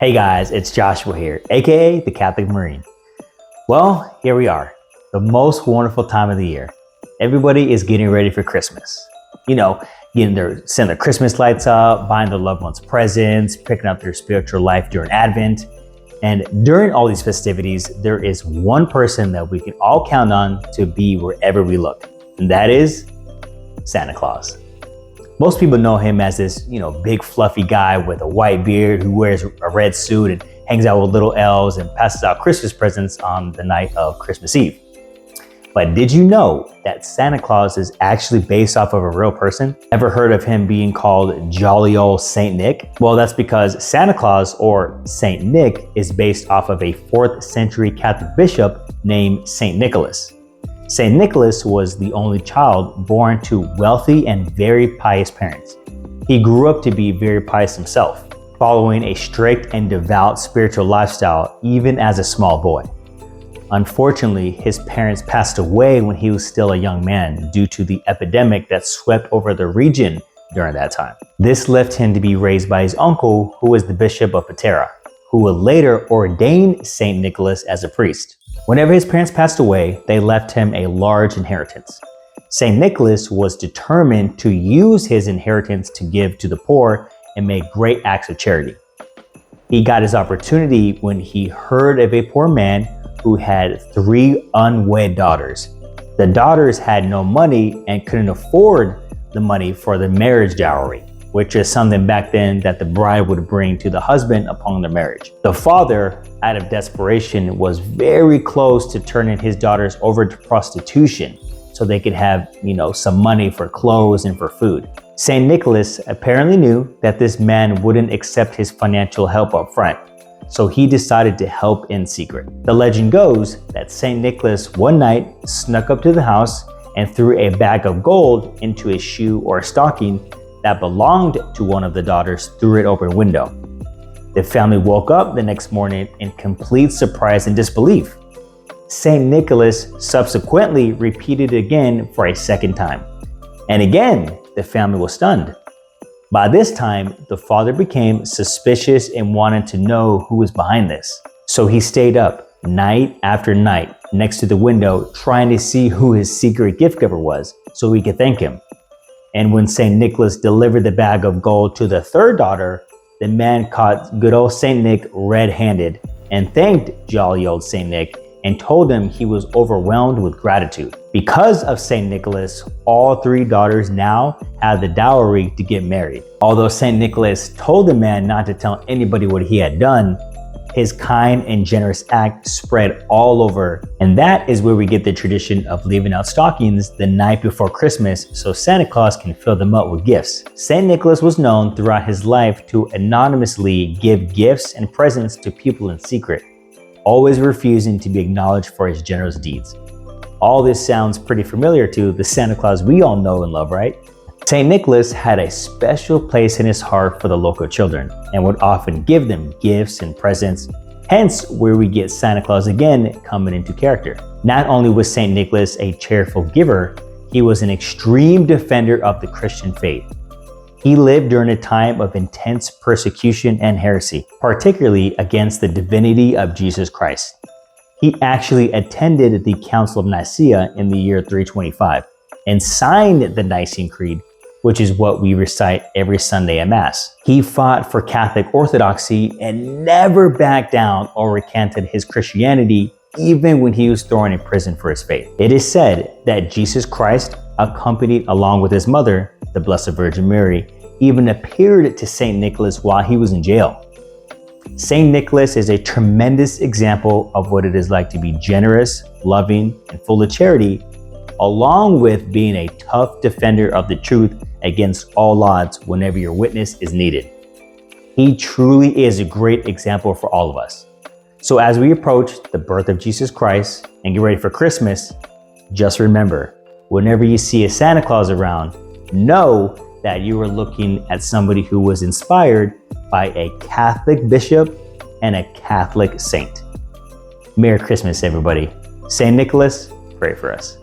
Hey guys, it's Joshua here, aka the Catholic Marine. Well, here we are, the most wonderful time of the year. Everybody is getting ready for Christmas. Sending their Christmas lights up, buying their loved ones presents, picking up their spiritual life during Advent. And during all these festivities, there is one person that we can all count on to be wherever we look, and that is Santa Claus. Most people know him as this, big fluffy guy with a white beard who wears a red suit and hangs out with little elves and passes out Christmas presents on the night of Christmas Eve. But did you know that Santa Claus is actually based off of a real person? Ever heard of him being called jolly old Saint Nick? Well, that's because Santa Claus, or Saint Nick, is based off of a 4th century Catholic bishop named Saint Nicholas. Saint Nicholas was the only child born to wealthy and very pious parents. He grew up to be very pious himself, following a strict and devout spiritual lifestyle even as a small boy. Unfortunately, his parents passed away when he was still a young man due to the epidemic that swept over the region during that time. This left him to be raised by his uncle, who was the Bishop of Patara, who would later ordain Saint Nicholas as a priest. Whenever his parents passed away, they left him a large inheritance. Saint Nicholas was determined to use his inheritance to give to the poor and make great acts of charity. He got his opportunity when he heard of a poor man who had 3 unwed daughters. The daughters had no money and couldn't afford the money for the marriage dowry, which is something back then that the bride would bring to the husband upon their marriage. The father, out of desperation, was very close to turning his daughters over to prostitution so they could have, some money for clothes and for food. Saint Nicholas apparently knew that this man wouldn't accept his financial help up front, so he decided to help in secret. The legend goes that Saint Nicholas one night snuck up to the house and threw a bag of gold into a shoe or a stocking that belonged to one of the daughters through an open window. The family woke up the next morning in complete surprise and disbelief. Saint Nicholas subsequently repeated it again for a second time. And again, the family was stunned. By this time, the father became suspicious and wanted to know who was behind this. So he stayed up night after night next to the window trying to see who his secret gift giver was so he could thank him. And when Saint Nicholas delivered the bag of gold to the 3rd daughter, the man caught good old Saint Nick red-handed and thanked jolly old Saint Nick and told him he was overwhelmed with gratitude. Because of Saint Nicholas, all 3 daughters now had the dowry to get married. Although Saint Nicholas told the man not to tell anybody what he had done, his kind and generous act spread all over, and that is where we get the tradition of leaving out stockings the night before Christmas so Santa Claus can fill them up with gifts. Saint Nicholas was known throughout his life to anonymously give gifts and presents to people in secret, always refusing to be acknowledged for his generous deeds. All this sounds pretty familiar to the Santa Claus we all know and love, right? Saint Nicholas had a special place in his heart for the local children and would often give them gifts and presents, hence where we get Santa Claus again coming into character. Not only was Saint Nicholas a cheerful giver, he was an extreme defender of the Christian faith. He lived during a time of intense persecution and heresy, particularly against the divinity of Jesus Christ. He actually attended the Council of Nicaea in the year 325 and signed the Nicene Creed, which is what we recite every Sunday at Mass. He fought for Catholic orthodoxy and never backed down or recanted his Christianity, even when he was thrown in prison for his faith. It is said that Jesus Christ, accompanied along with his mother, the Blessed Virgin Mary, even appeared to Saint Nicholas while he was in jail. Saint Nicholas is a tremendous example of what it is like to be generous, loving, and full of charity, along with being a tough defender of the truth against all odds whenever your witness is needed. He truly is a great example for all of us. So as we approach the birth of Jesus Christ and get ready for Christmas, just remember, whenever you see a Santa Claus around, know that you are looking at somebody who was inspired by a Catholic bishop and a Catholic saint. Merry Christmas, everybody. Saint Nicholas, pray for us.